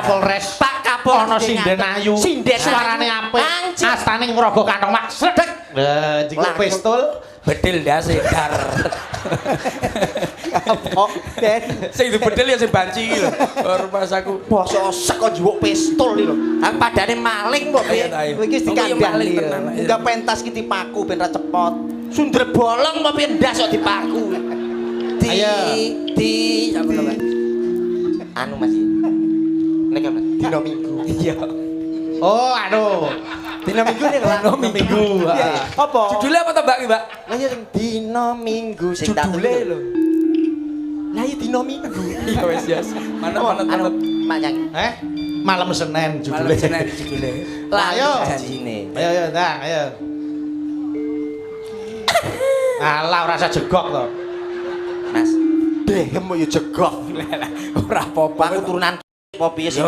Kapolres. Pak Kapolres Ana sinden ayu. Sinden suarane apik. Astane ngrogo kantong mak sredeg. Lah, jiko pistol. Bedil ndase dar. Apa Den? Sing bedil ya sing banci iki lho. Rumah saku. Basa sek kok njupuk pistol iki lho. Aku padane maling kok piye? Kowe iki dikandani. Enggak pentas ki dipaku ben ra cepot. Sundre bolong apa piye ndas kok dipaku. Di apa namanya? Anu Mas. Nek Mas. Dina Minggu. Iya. Oh, anu. Dina Minggu ning lan Minggu. apa? Judulnya apa to Mbak ki, Mbak? Lah ya dina Minggu sing tak Judule lho. Lah ya dina Minggu. Iya wis ya. Mana Anu Mak nyanyi. Malam Senin judule. judule. Ayo. Janjine. Ayo, Ndang, ayo. Alah ora usah jegok to. Mas. Dehem yo jegok. Ora apa-apa. Aku turunan apa piye sih?